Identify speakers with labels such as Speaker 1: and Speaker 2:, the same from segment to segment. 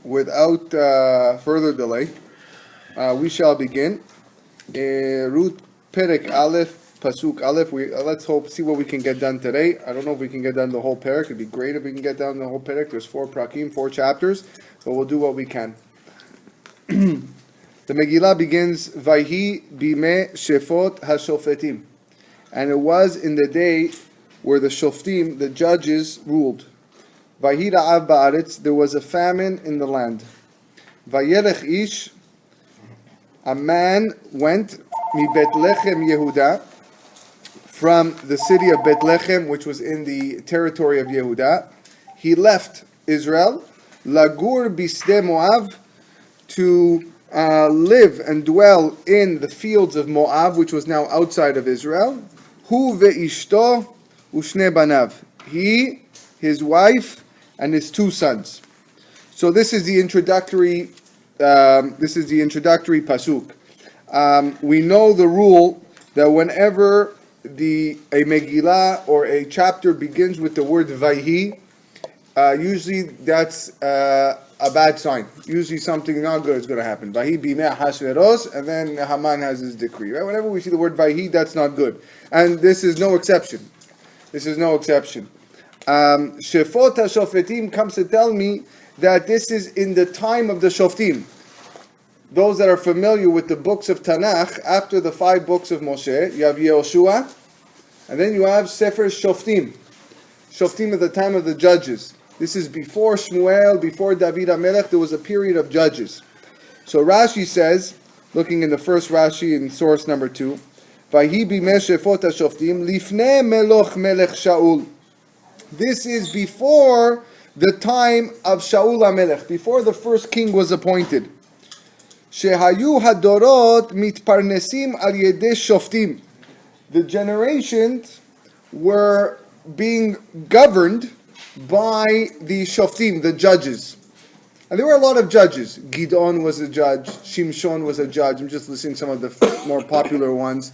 Speaker 1: without further delay, we shall begin. Rut Perek Aleph, Pasuk Aleph. Let's see what we can get done today. I don't know if we can get done the whole Perek. It'd be great if we can get done the whole Perek. There's 4 prakim, 4 chapters, but we'll do what we can. The Megillah begins, Vayhi bime shefot hashofetim. And it was in the day where the shoftim, the judges, ruled. Vayhi ra'av ba'aretz, there was a famine in the land. Vayelech ish, a man went, mi Betlechem Yehuda, from the city of Betlechem, which was in the territory of Yehuda. He left Israel, lagur bisde Moav, to live and dwell in the fields of Moab, which was now outside of Israel. Hu ve'ishto ushne banav. He, his wife, and his 2 sons. So this is the introductory. Pasuk. We know the rule that whenever a Megillah or a chapter begins with the word Vayhi, usually that's a bad sign. Usually something not good is going to happen. Vayhi bimei Hashverosh, and then Haman has his decree. Right? Whenever we see the word Vayhi, that's not good. And this is no exception. Shefot HaShofetim comes to tell me that this is in the time of the Shoftim. Those that are familiar with the books of Tanakh, after the 5 books of Moshe, you have Yehoshua, and then you have Sefer Shoftim. Shoftim at the time of the judges. This is before Shmuel, before David HaMelech, there was a period of judges. So Rashi says, looking in the first Rashi in source number 2, Vayhi bimei shefot hashoftim lifnei meloch melech Shaul. This is before the time of Shaul HaMelech, before the first king was appointed. Shehayu hadorot mitparnesim al yedei shoftim. The generations were being governed by the shoftim, the judges. And there were a lot of judges. Gidon was a judge. Shimshon was a judge. I'm just listing some of the more popular ones.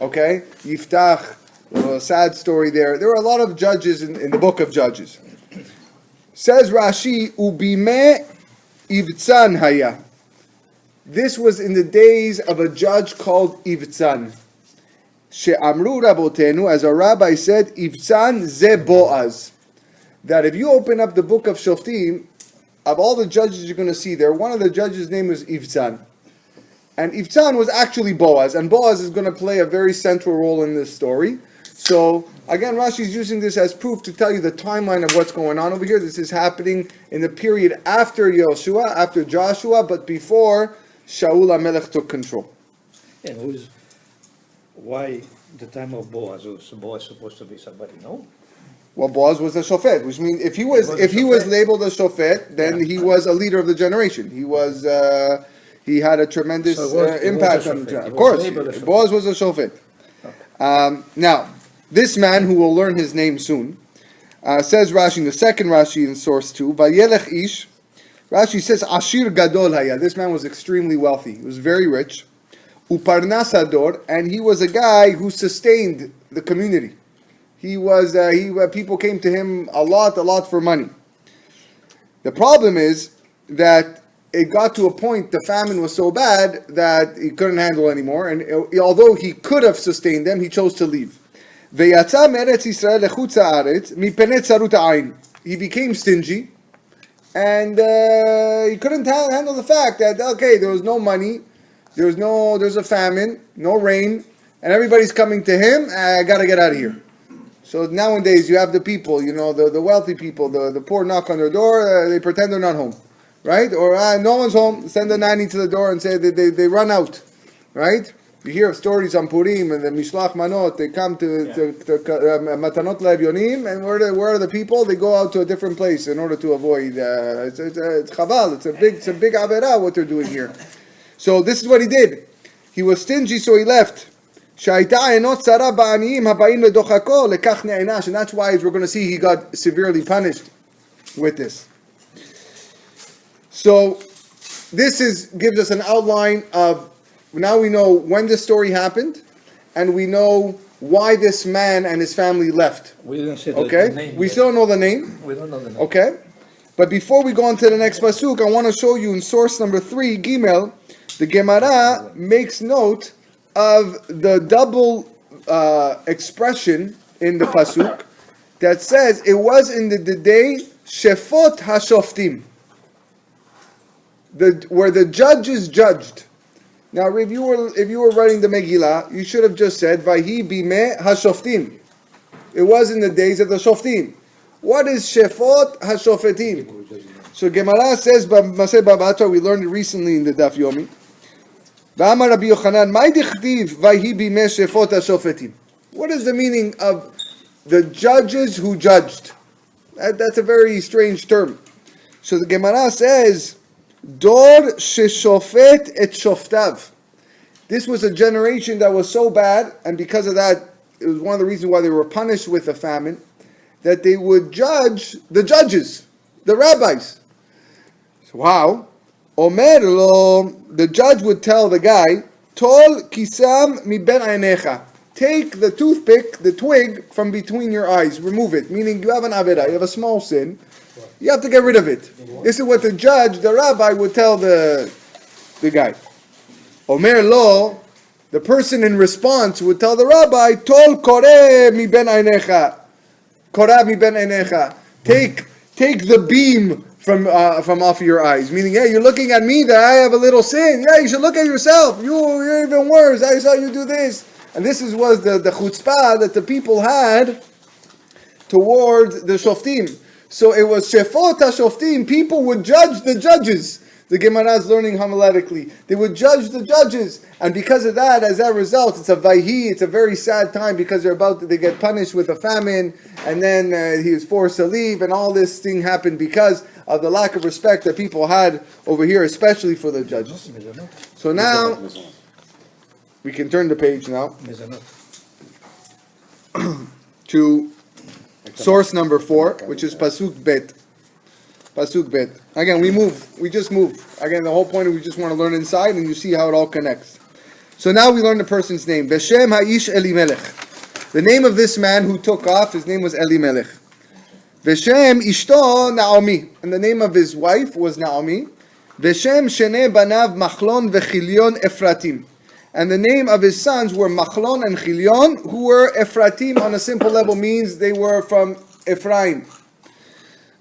Speaker 1: Okay? Yiftach, a sad story there. There were a lot of judges in the book of Judges. Says Rashi, Ubime Ivtzan Haya. This was in the days of a judge called Ivtzan. She'amru Rabotenu, as our rabbi said, Ivtzan ze Boaz. That if you open up the book of Shoftim, of all the judges you're going to see there, one of the judges' name was Ivtzan. And Ivtzan was actually Boaz, and Boaz is going to play a very central role in this story. So, again, Rashi is using this as proof to tell you the timeline of what's going on over here. This is happening in the period after Yehoshua, after Joshua, but before Shaul HaMelech took control.
Speaker 2: And why the time of Boaz? Was Boaz supposed to be somebody, no?
Speaker 1: Well, Boaz was a shofet, which means if he was labeled a shofet, then he was a leader of the generation. He was he had a tremendous impact on the generation. Of course, Boaz was a shofet. Okay. Now, this man, who will learn his name soon, says Rashi in the second Rashi in source 2, Vayelech ish. Rashi says Ashir Gadol Haya. This man was extremely wealthy. He was very rich. Uparnas Hador, and he was a guy who sustained the community. People came to him a lot for money. The problem is that it got to a point, the famine was so bad that he couldn't handle anymore, and although he could have sustained them, he chose to leave. He became stingy, and he couldn't handle the fact that, okay, there was no money, there's a famine, no rain, and everybody's coming to him, I gotta get out of here. So nowadays you have the people, the wealthy people, the poor knock on their door, they pretend they're not home, right? Or no one's home, send the nanny to the door and say they run out, right? You hear of stories on Purim and the Mishlach Manot, they come to Matanot Le'Evyonim, and where are the people? They go out to a different place in order to avoid, it's chaval, it's a big avera what they're doing here. So this is what he did. He was stingy, so he left. And that's why, as we're going to see, he got severely punished with this. So this gives us an outline of, now we know when this story happened, and we know why this man and his family left.
Speaker 2: We didn't say
Speaker 1: the
Speaker 2: name.
Speaker 1: We still don't know the name.
Speaker 2: We don't know the name.
Speaker 1: Okay. But before we go on to the next pasuk, I want to show you in source number 3, Gimel, the Gemara makes note of the double expression in the pasuk that says it was in the day Shefot HaShoftim, where the judges judged. Now, if you were writing the Megillah, you should have just said Vahi Bimeh HaShoftim. It was in the days of the Shoftim. What is Shefot HaShofetim? So Gemara says, Maseh Babatra, we learned it recently in the Daf Yomi. V'amar Rabbi Yochanan, Mai dichtiv Vahi Bimeh Shefot HaShofetim? What is the meaning of the judges who judged? That's a very strange term. So the Gemara says, Dor sheshofet et shoftav. This was a generation that was so bad, and because of that, it was one of the reasons why they were punished with a famine, that they would judge the judges, the rabbis. So how? Omer lo, the judge would tell the guy, Tol kisam mi ben einecha. Take the toothpick, the twig, from between your eyes. Remove it. Meaning you have an avera, you have a small sin. You have to get rid of it. This is what the judge, the rabbi, would tell the guy. Omer lo, the person in response would tell the rabbi, Tol kore mi ben einecha. Korah mi ben einecha. Take the beam from off your eyes. Meaning, hey, you're looking at me that I have a little sin. Yeah, you should look at yourself. You're even worse. I saw you do this. And this was the chutzpah that the people had towards the shoftim. So it was shefot ha-shoftim. People would judge the judges. The Gemara is learning homiletically. They would judge the judges. And because of that, as a result, it's a vayhi, it's a very sad time because they get punished with a famine, and then he was forced to leave, and all this thing happened because of the lack of respect that people had over here, especially for the judges. So now, we can turn the page now to source number 4, which is Pasuk Bet. Pasuk Bet. Again, we just move. Again, the whole point is we just want to learn inside, and you see how it all connects. So now we learn the person's name. Beshem Ha'ish Elimelech. The name of this man who took off, his name was Elimelech. Beshem Ishto Naomi. And the name of his wife was Naomi. Beshem Shene Banav Machlon Vechilion Efratim. And the name of his sons were Machlon and Chilion, who were Efratim. On a simple level means they were from Ephraim.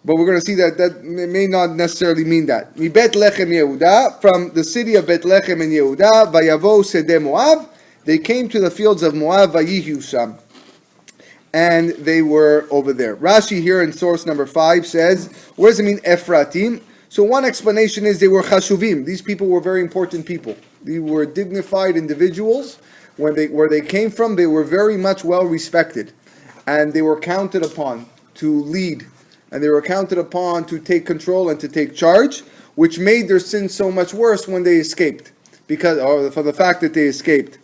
Speaker 1: But we're going to see that may not necessarily mean that. Mi Bet Lechem Yehuda, from the city of Bet Lechem in Yehuda, Vayavo Sedeh Moab, they came to the fields of Moab, Vayihu Sham. And they were over there. Rashi here in source number 5 says, what does it mean Ephratim? So one explanation is they were Chashuvim. These people were very important people. They were dignified individuals. Where they came from, they were very much well respected. And they were counted upon to lead. And they were counted upon to take control and to take charge, which made their sins so much worse when they escaped, for the fact that they escaped.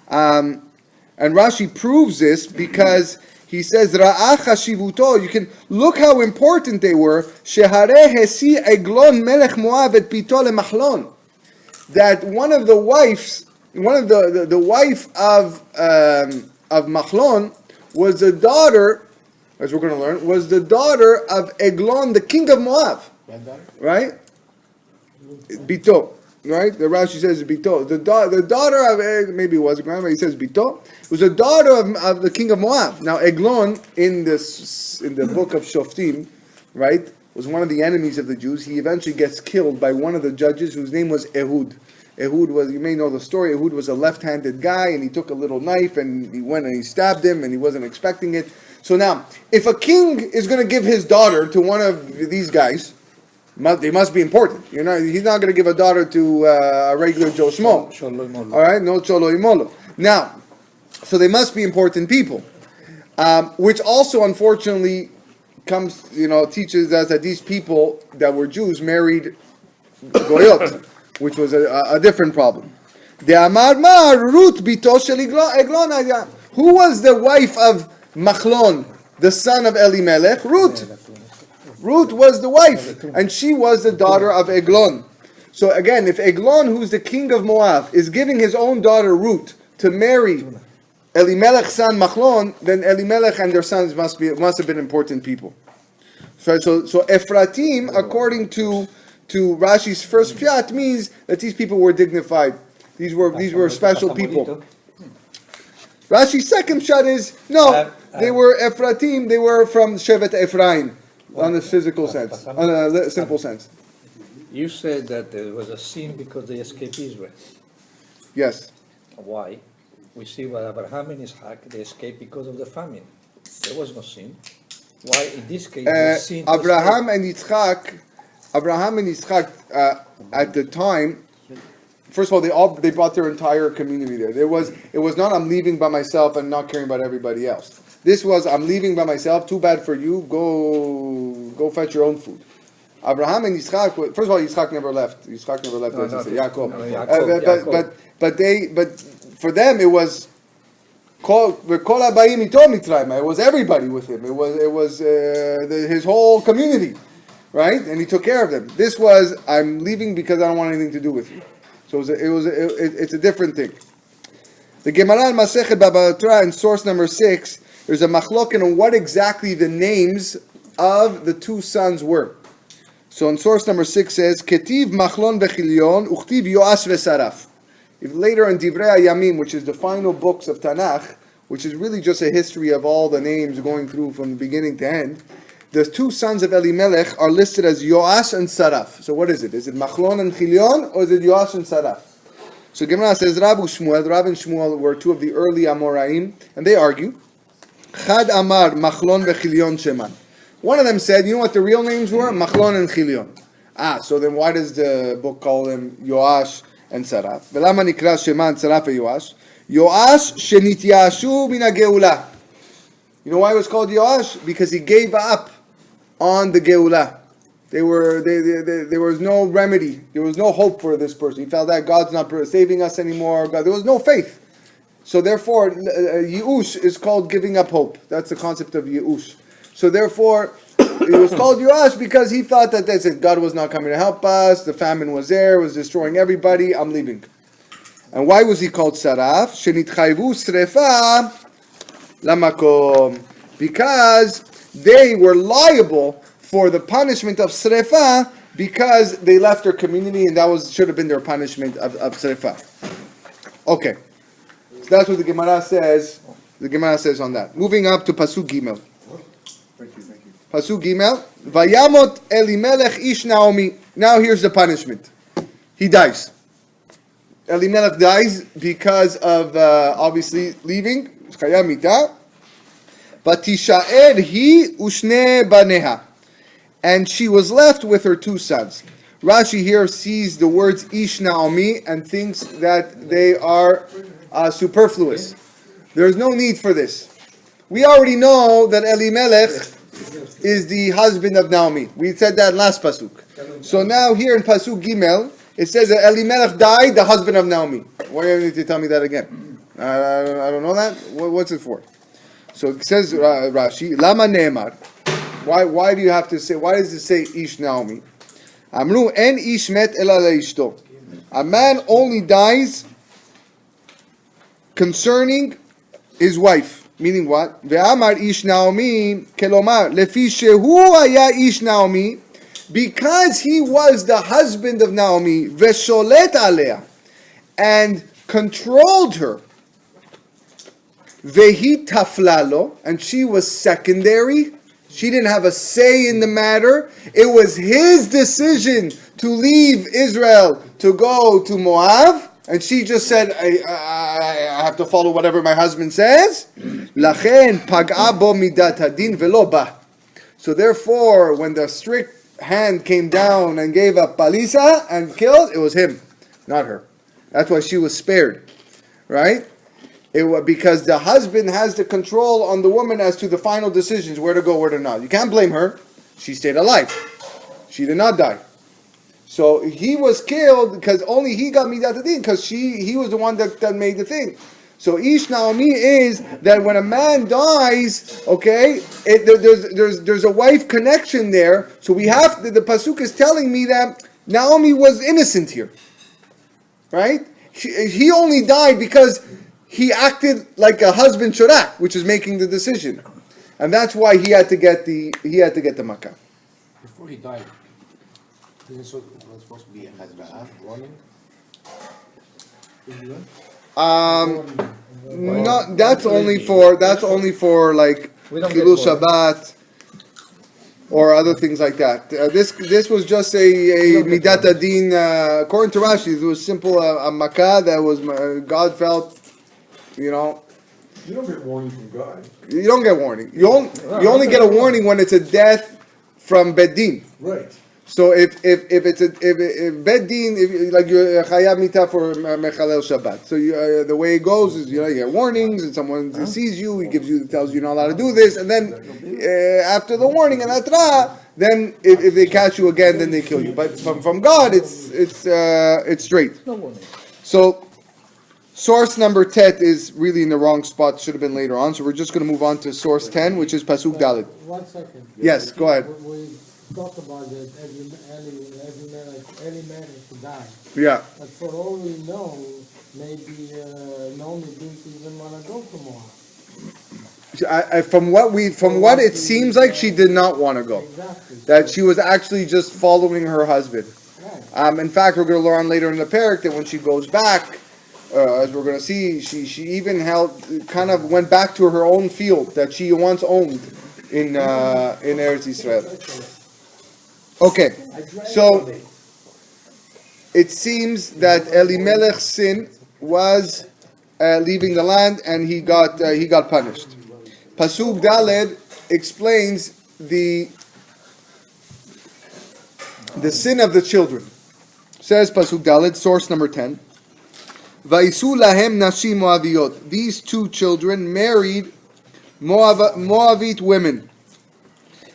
Speaker 1: And Rashi proves this because he says, Ra'ach hashivuto, you can look how important they were. Shehareh hesi eglon melech Moab et pito lemachlon. That one of the wife of Machlon was the daughter, as we're going to learn, was the daughter of Eglon, the king of Moab. Right? Bito. Right? The Rashi says Bito. The daughter of, maybe it was a grandma, he says Bito. It was the daughter of the king of Moab. Now Eglon, in the book of Shoftim, right, was one of the enemies of the Jews. He eventually gets killed by one of the judges whose name was Ehud. Ehud was, you may know the story, Ehud was a left-handed guy, and he took a little knife, and he went and he stabbed him, and he wasn't expecting it. So now, if a king is going to give his daughter to one of these guys, they must be important. He's not going to give a daughter to a regular Joe Schmo. All right, no cholo imolo. Now, so they must be important people, which also, unfortunately, teaches us that these people that were Jews married goyot, which was a different problem. Who was the wife of Machlon, the son of Elimelech? Ruth was the wife, and she was the daughter of Eglon. So again, if Eglon, who's the king of Moab, is giving his own daughter Ruth to marry Elimelech's son Machlon, then Elimelech and their sons must have been important people. So Ephratim, according to Rashi's first pshat, means that these people were dignified. These were special people. Rashi's second pshat is no, they were Ephratim. They were from Shevet Ephraim, on the physical sense, on a simple sense.
Speaker 2: You said that there was a sin because they escaped Israel.
Speaker 1: Yes.
Speaker 2: Why? We see what Abraham and Isaac, they escaped because of the famine. There was no sin. Why in this case the sin?
Speaker 1: Abraham and Yitzchak at the time. First of all, they brought their entire community there. It was not I'm leaving by myself and not caring about everybody else. This was I'm leaving by myself. Too bad for you. Go fetch your own food. Abraham and Yitzchak. First of all, Yitzchak never left. Yaakov. But for them it was it was everybody with him. It was his whole community, right? And he took care of them. This was I'm leaving because I don't want anything to do with you. So it's a different thing. The Gemara in Masechet Baba Batra in source number 6, there's a machloken on what exactly the names of the two sons were. So in source number 6 says, Ketiv Machlon Vechilion, Uchtiv Yoash Vesaraf. If later in Divrei Hayamim, which is the final books of Tanakh, which is really just a history of all the names going through from beginning to end, the two sons of Elimelech are listed as Yoash and Saraf. So what is it? Is it Machlon and Chilion, or is it Yoash and Saraf? So Gemara says, Rav and Shmuel were two of the early Amoraim, and they argue, Chad Amar Machlon vechilion Sheman. One of them said, you know what the real names were? Machlon and Chilion. So then why does the book call them Yoash and Saraf? Velama nikra Sheman, Saraf and Yoash? Yoash shenityashu min hageulah. You know why it was called Yoash? Because he gave up on the Geulah. There was no remedy. There was no hope for this person. He felt that God's not saving us anymore. There was no faith. So therefore, Yeush is called giving up hope. That's the concept of Yeush. So therefore, it was called Yoash because he thought that that's it. God was not coming to help us. The famine was there. It was destroying everybody. I'm leaving. And why was he called Saraf? Shenitchayvu srefa lamakom. Because they were liable for the punishment of Srefa because they left their community, and that should have been their punishment of Srefa. Okay. So that's what the Gemara says. The Gemara says on that. Moving up to Pasuk Gimel.
Speaker 3: Thank you.
Speaker 1: Pasuk Gimel. Vayamot Elimelech ish Naomi. Now here's the punishment. He dies. Elimelech dies because of obviously leaving. Chayamita. Batishaer hi ushne baneha. And she was left with her two sons. Rashi here sees the words ish Naomi and thinks that they are superfluous. There's no need for this. We already know that Elimelech is the husband of Naomi. We said that last pasuk. So now here in pasuk Gimel, it says that Elimelech died, the husband of Naomi. Why do you need to tell me that again? I don't know that. What's it for? So it says Rashi, Lama Ne'emar. Why do you have to say? Why does it say Ish Naomi? Amru en ish met ela leishto. A man only dies concerning his wife. Meaning what? Ve'amar ish Naomi kelomar lefi shehu haya ish Naomi, because he was the husband of Naomi, vesholet alea, and controlled her. Vehi taflalo, and she was secondary. She didn't have a say in the matter. It was his decision to leave Israel to go to Moab, and she just said, I have to follow whatever my husband says. Lachen pag'a bo midat hadin velo ba. So therefore, when the strict hand came down and gave up Palisa and killed, it was him, not her. That's why she was spared, right? It was because the husband has the control on the woman as to the final decisions, where to go, where to not. You can't blame her. She stayed alive. She did not die. So he was killed because only he got midat hadin, because he was the one that made the thing. So Ish Naomi is that when a man dies, okay, there's a wife connection there. So we have the pasuk is telling me that Naomi was innocent here, right? He only died because he acted like a husband should act, which is making the decision, and that's why he had to get the makkah.
Speaker 3: Before he died, isn't it supposed to be a hazra'ah warning?
Speaker 1: No, that's only for like
Speaker 2: We don't
Speaker 1: Chilul
Speaker 2: get bored.
Speaker 1: Shabbat or other things like that. This was just a
Speaker 2: don't get
Speaker 1: midat
Speaker 2: bored.
Speaker 1: adin. According to Rashi, it was simple a makkah that was God felt, you know.
Speaker 4: You don't get warning from God.
Speaker 1: You don't get warning. You only get a warning when it's a death from bedin.
Speaker 4: Right.
Speaker 1: So if bedin, like you're chayav mita for mechalel Shabbat. So the way it goes is you get warnings, and someone sees you, he tells you you're not allowed to do this, and then after the warning and atra, then if they catch you again, then they kill you. But from God, it's straight.
Speaker 2: No warning.
Speaker 1: So source number 10 is really in the wrong spot. Should have been later on. So we're just going to move on to source 10, which is Pasuk Dalet.
Speaker 5: 1 second.
Speaker 1: Yes, go ahead.
Speaker 5: We talked about that every man is to die.
Speaker 1: Yeah.
Speaker 5: But for all we know, maybe Naomi didn't even want to go to Moab.
Speaker 1: From what it seems like, she did not want to go.
Speaker 5: Exactly.
Speaker 1: That she was actually just following her husband.
Speaker 5: Right.
Speaker 1: In fact, we're going to learn later in the Perek that when she goes back, as we're going to see, she even kind of went back to her own field that she once owned in Eretz Israel. Okay, so it seems that Elimelech's sin was leaving the land, and he got punished. Pasuk Daled explains the sin of the children. Says Pasuk Daled, source number 10. Vaisu lahem nashim Moaviyot. These two children married Moavite women.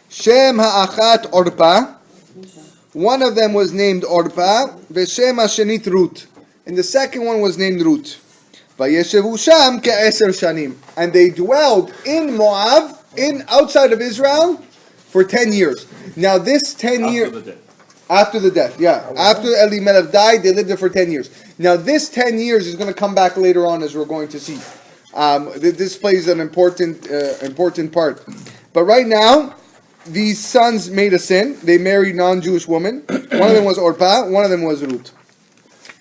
Speaker 1: Shem ha'achat Orpa. One of them was named Orpa. Veshem ha'shenit Rut. And the second one was named Rut. Vayeshevu sham ke'eser shanim. And they dwelled in Moab, outside of Israel, for 10 years. Now this 10 years... After the death, yeah. After Elimelech died, they lived there for 10 years. Now, this 10 years is going to come back later on, as we're going to see. This plays an important part. But right now, these sons made a sin. They married non-Jewish women. One of them was Orpa, one of them was Ruth.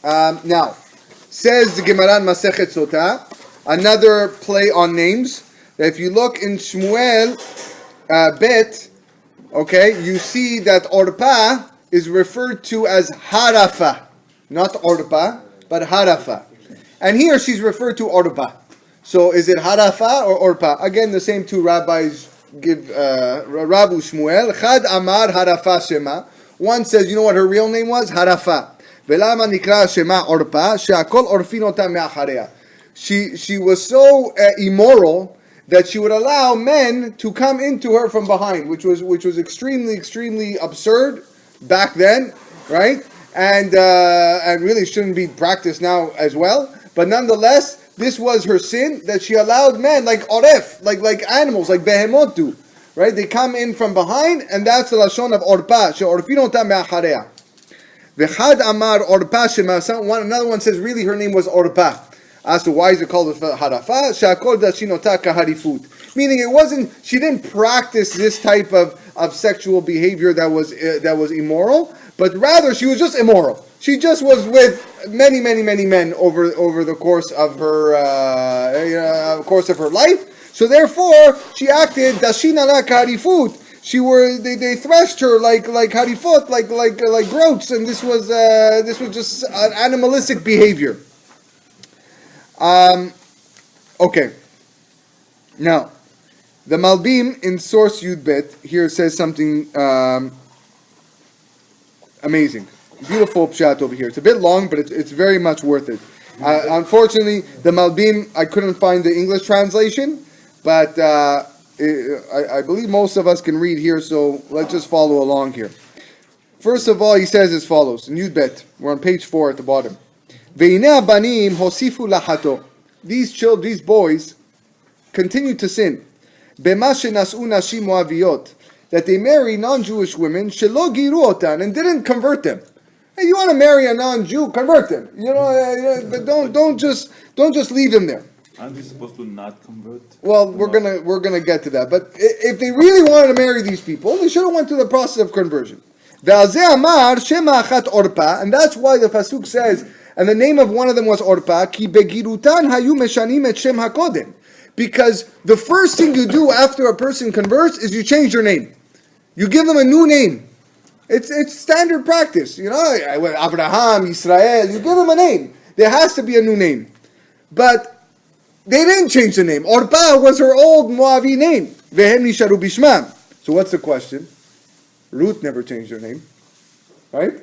Speaker 1: Now, says the Gemara in Masechet Sotah, another play on names, that if you look in Shmuel Bet, okay, you see that Orpa is referred to as Harafa, not Orpa, but Harafa. And here she's referred to Orpa. So is it Harafa or Orpa? Again, the same two rabbis give Rabu Shmuel. Chad Amar Harafa Shema. One says, you know what her real name was? Harafa. Velama nikra Shema Orpa, she'akol orfin ota me'acharea. She was so immoral that she would allow men to come into her from behind, which was extremely absurd back then, right? And really shouldn't be practiced now as well. But nonetheless, this was her sin, that she allowed men like oref, like animals, like behemoth do, right? They come in from behind, and that's the lashon of orpa. She'orfin ota me'acharea. V'chad amar orpa shema. Another one says really her name was Orpa. As to why is it called harafa? She'akol dashin ota kaharifut. Meaning she didn't practice this type of sexual behavior that was immoral, but rather she was just immoral. She just was with many men over the course of her life. So therefore, she acted dashin ala kaharifut. They threshed her like harifot, like groats, and this was just an animalistic behavior. Okay. Now, the Malbim in source Yud Bet here says something amazing. Beautiful pshat over here. It's a bit long, but it's very much worth it. Unfortunately, the Malbim, I couldn't find the English translation, but I believe most of us can read here, so let's just follow along here. First of all, he says as follows, in Yud Bet, we're on page 4 at the bottom. Ve'ineh abanim hosifu lahato. These boys continue to sin. Bema shenas'u nashim moaviyot. That they marry non-Jewish women, shelo giru otan, and didn't convert them. Hey, you want to marry a non-Jew? Convert them. But don't just leave them there.
Speaker 6: Aren't you supposed to not convert?
Speaker 1: Well, we're gonna get to that. But if they really wanted to marry these people, they should have went through the process of conversion. Ve'alzeh amar shema achat orpa, and that's why the pasuk says, and the name of one of them was Orpa, ki begirutan hayu meshanim et shem hakodem, because the first thing you do after a person converts is you change your name. You give them a new name. It's standard practice. You know, Abraham, Israel, you give them a name. There has to be a new name. But they didn't change the name. Orpa was her old Moavi name. Vehem nisharu bishmam. So what's the question? Ruth never changed her name. Right?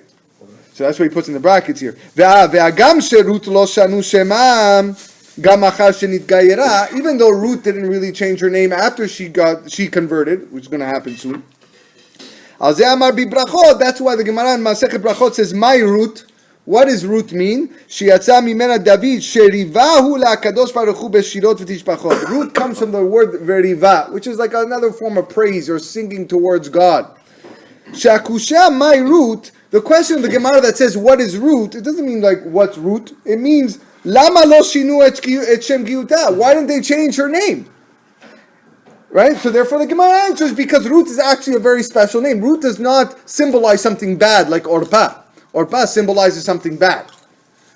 Speaker 1: So that's what he puts in the brackets here. Ve'agam sheRut lo shanu shemam gam achar shenitgayera. Even though Ruth didn't really change her name after she converted, which is going to happen soon. Al ze amar bi brachot. That's why the Gemara in Masechet Brachot says, "My Ruth." What does Ruth mean? Sheyatza mimena David sherivahu la'akadosh baruch hu beshirot v'tishpachot. Ruth comes from the word veriva, which is like another form of praise or singing towards God. Shakusha my Ruth. The question of the Gemara that says what is Ruth, it doesn't mean like what's Ruth. It means lama lo shinu et shem giyuta. Why didn't they change her name? Right? So therefore the Gemara answers because Ruth is actually a very special name. Ruth does not symbolize something bad like Orpa. Orpa symbolizes something bad.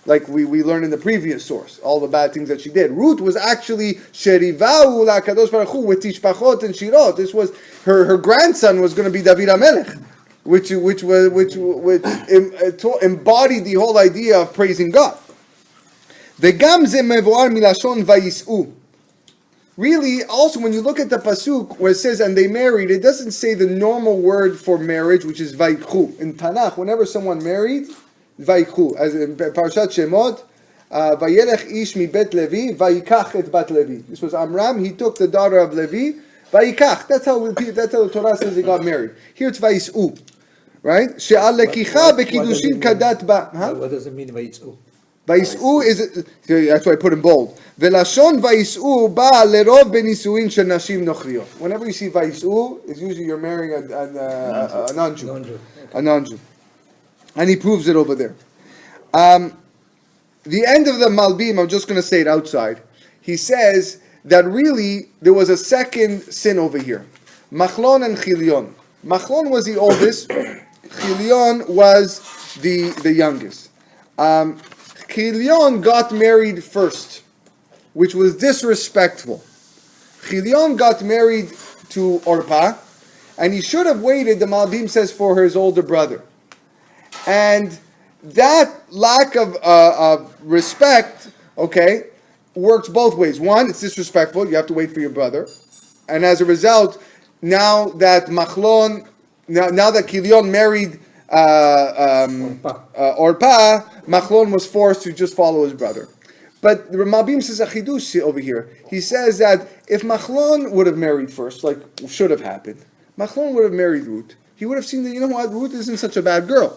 Speaker 1: Like we learned in the previous source, all the bad things that she did. Ruth was actually Sherivahu la'akadosh baruch hu with tishpachot and shirot. This was her grandson was going to be David HaMelech, which embodied the whole idea of praising God. V'gam ze mevoar milashon vayis'u. Really, also when you look at the pasuk where it says "and they married," it doesn't say the normal word for marriage, which is vayikhu. In Tanakh, whenever someone married, vayikhu, as in Parashat Shemot, vayelech ish mi bet Levi, vayikach et bat Levi. This was Amram. He took the daughter of Levi, vayikach. That's how the Torah says he got married. Here it's vayis'u, right? She'al lekicha bekidushin kadat ba.
Speaker 2: What does it mean, vayitzu?
Speaker 1: Vayis'u is, that's why I put in bold. Velashon vayis'u ba lerov benisuin shel nashim nochriyot. Whenever you see vayis'u, it's usually you're marrying a non-Jew. A non-Jew. And he proves it over there. The end of the Malbim, I'm just going to say it outside. He says that really there was a second sin over here. Machlon and Chilion. Machlon was the oldest. Chilion was the youngest. Chilion got married first, which was disrespectful. Chilion got married to Orpa, and he should have waited, the Malbim says, for his older brother. And that lack of respect, okay, works both ways. One, it's disrespectful, you have to wait for your brother. And as a result, now that Machlon, now that Chilion married Orpa, Machlon was forced to just follow his brother. But the Malbim says a chidush over here. He says that if Machlon would have married first, like should have happened, Machlon would have married Ruth. He would have seen that, you know what, Ruth isn't such a bad girl.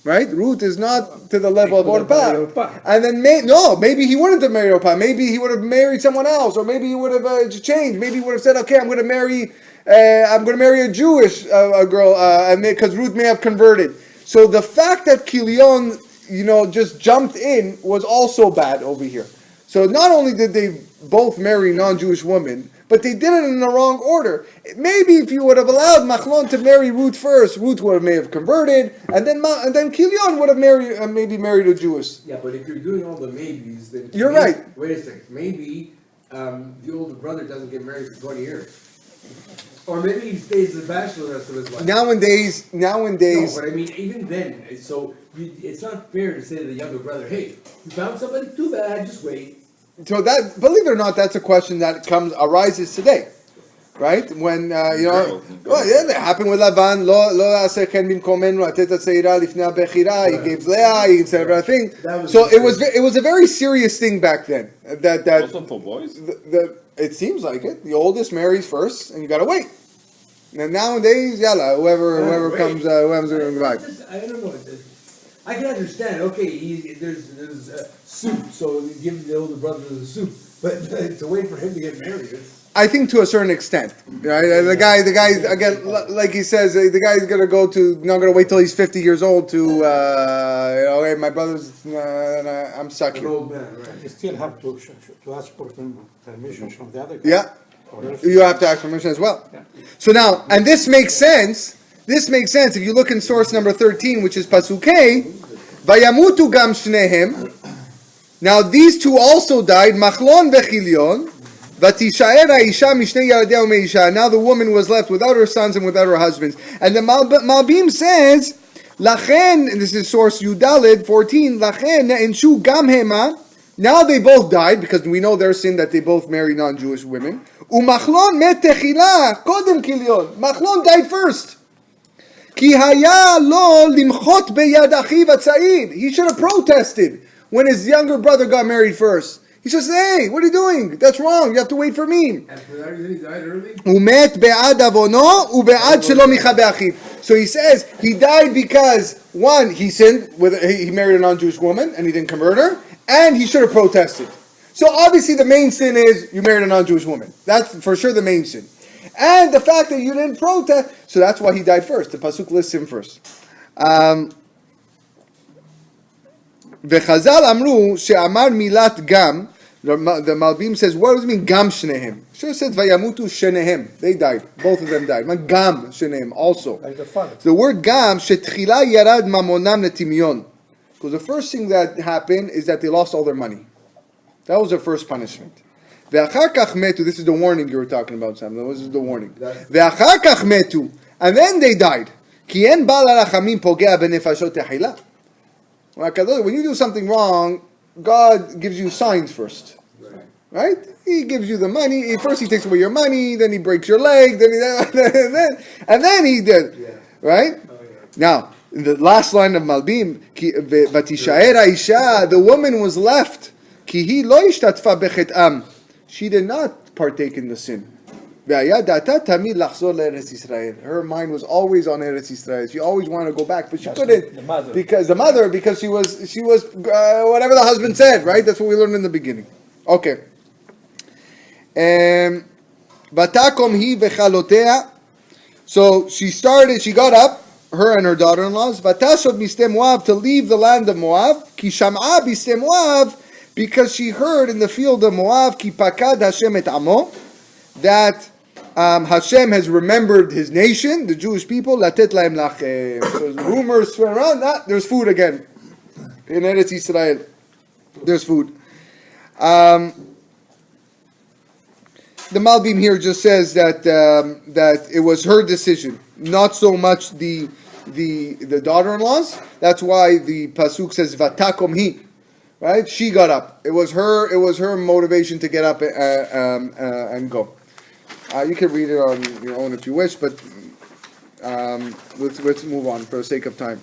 Speaker 1: Right? Ruth is not to the level of Orpa. And then, maybe he wouldn't have married Orpa. Maybe he would have married someone else. Or maybe he would have changed. Maybe he would have said, okay, I'm going to marry a Jewish girl, because Ruth may have converted. So the fact that Chilion, just jumped in was also bad over here. So not only did they both marry non-Jewish women, but they did it in the wrong order. Maybe if you would have allowed Machlon to marry Ruth first, Ruth may have converted, and then Chilion would have maybe married a Jewess.
Speaker 3: Yeah, but if you're doing all the maybes, then
Speaker 1: you're right.
Speaker 3: Wait a second. Maybe the older brother doesn't get married for 20 years. Or maybe he stays a bachelor the rest of his life. Nowadays.
Speaker 1: No,
Speaker 3: but I mean, even then, so it's not fair to say to the younger brother, hey, you found somebody? Too bad, just wait.
Speaker 1: So that, believe it or not, that's a question that arises today, right? When that happened with Lavan. He gave Leah. He said everything. So it was a very serious thing back then. That
Speaker 6: also for boys.
Speaker 1: It seems like it. The oldest marries first, and you gotta wait. And nowadays, whoever comes, whoever's going to go back.
Speaker 3: I don't know. I can understand. Okay, there's soup, so give the older brother the soup. But to wait for him to get married,
Speaker 1: I think to a certain extent, right? The guy again, like he says, the guy's gonna go to, not gonna wait till he's 50 years old to, hey, my brother's, I'm stuck
Speaker 3: An
Speaker 1: here.
Speaker 3: old man, right?
Speaker 5: You still have to ask for permission from the other guy.
Speaker 1: Yeah,
Speaker 5: Or else-
Speaker 1: you have to ask permission as well. So now, and this makes sense. This makes sense if you look in source number 13, which is Pasukei, Vayamutu gam shnehem. Now these two also died, Machlon vechilion. Vatishaer ha'isha mishnei yaradea u'meisha. Now the woman was left without her sons and without her husbands. And the Malbim says, Lachen, and this is source Yudalid 14, Lachen ne'enshu gam hema. Now they both died, because we know their sin that they both married non-Jewish women. U'machlon met techila, kodem kilion. Machlon died first. Ki haya lo limchot beyad achiv hatza'ir. He should have protested when his younger brother got married first. He says, hey, what are you doing? That's wrong. You have to wait for me.
Speaker 3: After that, he died early?
Speaker 1: Umet be'ad avono ube'ad shelo micha be'achiv. So he says he died because, one, he sinned, he married a non-Jewish woman and he didn't convert her, and he should have protested. So obviously the main sin is you married a non-Jewish woman. That's for sure the main sin. And the fact that you didn't protest, so that's why he died first. The Pasuk lists him first. V'chazal amru she'amar milat gam. The Malbim says, what does it mean gam shnehem? Should have said vayamutu shenehem. They died. Both of them died. But gam shenehem also.
Speaker 2: Like the father.
Speaker 1: The word gam shetchila yarad mamonam netimyon. Because the first thing that happened is that they lost all their money. That was their first punishment. Ve'achar kach metu. This is the warning you were talking about, Sam. This is the warning. Ve'achar kach metu. And then they died. Ki en bal harachamim pogea benefashot tehila. When you do something wrong, God gives you signs first. Right? He gives you the money. First he takes away your money, then he breaks your leg, then he did.
Speaker 3: Yeah.
Speaker 1: Right?
Speaker 3: Oh, yeah.
Speaker 1: Now, in the last line of Malbim, Vatishaer ha'isha, the woman was left. Ki hi lo ishtatfa bechet'am. She did not partake in the sin. Her mind was always on Eretz Yisrael. She always wanted to go back, but she couldn't.
Speaker 2: The mother.
Speaker 1: Because she was whatever the husband said, right? That's what we learned in the beginning. Okay. Vatakom hi vechalotea. So she got up, her and her daughter-in-laws, Vatashod miste Moab, to leave the land of Moab, ki sham'a biste Moab, because she heard in the field of Moab, ki pakad Hashem et amo, that Hashem has remembered His nation, the Jewish people. Latet lahem lachem. So the rumors swirl around. There's food again in Eretz Yisrael. There's food. The Malbim here just says that it was her decision, not so much the daughter-in-laws. That's why the pasuk says vatakom hi. Right? She got up. It was her motivation to get up and go. You can read it on your own if you wish, but let's move on for the sake of time.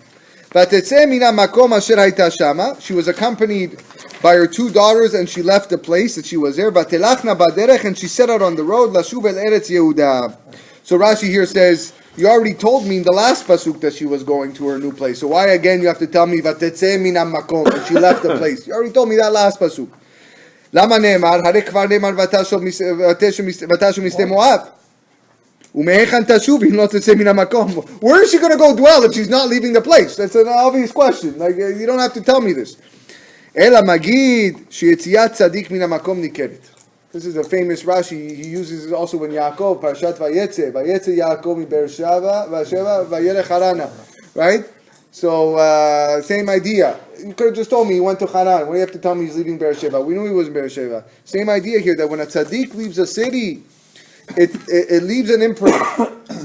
Speaker 1: She was accompanied by her two daughters, and she left the place that she was there. And she set out on the road. So Rashi here says, you already told me in the last pasuk that she was going to her new place. So why again you have to tell me that she left the place? You already told me that last pasuk. למה נאמר? הרי כבר נאמר ותשוב משדה מואב. ומהיכן תשוב אם לא תצא מן המקום? Where is she going to go dwell if she's not leaving the place? That's an obvious question. Like, you don't have to tell me this. אלא מגיד שיציאת צדיק מן המקום ניכרת. This is a famous Rashi. He uses it also when Yaakov, Parashat Vayetze Yaakov מבאר שבע וילך harana. Right? So, same idea. You could have just told me he went to Haran. Why do you have to tell me he's leaving Beersheba? We knew he was in Beersheba. Same idea here, that when a tzaddik leaves a city, it leaves an imprint.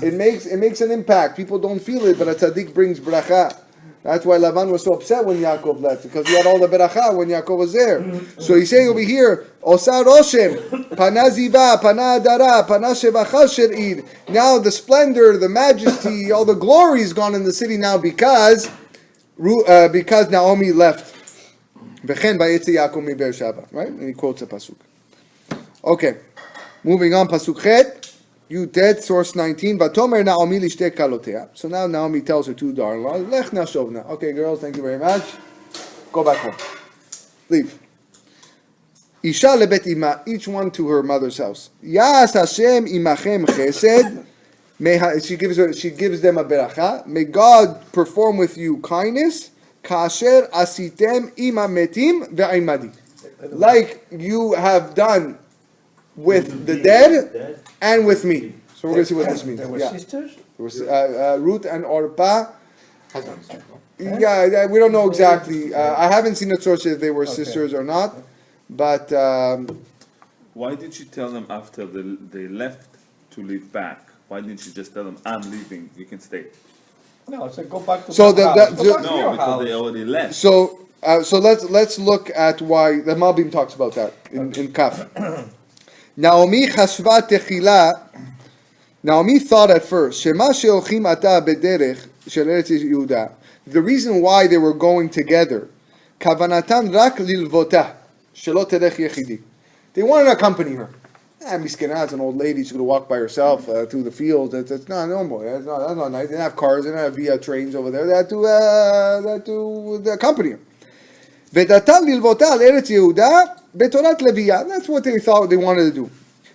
Speaker 1: It makes an impact. People don't feel it, but a tzaddik brings bracha. That's why Lavan was so upset when Yaakov left, because he had all the bracha when Yaakov was there. So he's saying over here, Osa Roshem, Pana Ziva, Pana Adara, Pana Shevacha Sher'id. Now the splendor, the majesty, all the glory is gone in the city now because Naomi left. V'chen vayetze Yaakov mi Beersheba. Right? And he quotes a pasuk. Okay. Moving on, pasuk chet. Yutet, source 19. Vatomer Naomi lishte kalotea. So now Naomi tells her two daughter-in-laws, Lech nashovna. Okay, girls, thank you very much. Go back home. Leave. Isha lebet ima, each one to her mother's house. Yas Hashem imachem chesed. She gives them a beracha. May God perform with you kindness. Kasher asitem ima metim ve'imadi. Like you have done with the dead and with me. So we're going to see what this means.
Speaker 2: They were sisters?
Speaker 1: There was, Ruth and Orpah. Yeah, we don't know exactly. I haven't seen a source if they were sisters or not. But
Speaker 6: Why did she tell them after they left to leave back? Why didn't she just tell them, I'm leaving, you can stay?
Speaker 2: No, so go back to
Speaker 1: So
Speaker 2: your
Speaker 1: the-
Speaker 2: house.
Speaker 1: the-
Speaker 2: Go back to
Speaker 6: No,
Speaker 2: your
Speaker 6: because
Speaker 2: house.
Speaker 6: they already left.
Speaker 1: so let's look at why the Malbim talks about that in Kaf. Naomi chashva techila. Naomi thought at first, Shema she'ochim ata bederech shel Eretz Yehuda. The reason why they were going together, kavanatan rak lilvota shelo terech yechidi. They wanted to accompany her. Miskena, it's an old lady. She's going to walk by herself through the fields. That's not normal. That's not nice. They didn't have cars. They didn't have via trains over there. They had to accompany her. ודתם ללוותה על ארץ יהודה בתורת לוויה. That's what they thought they wanted to do.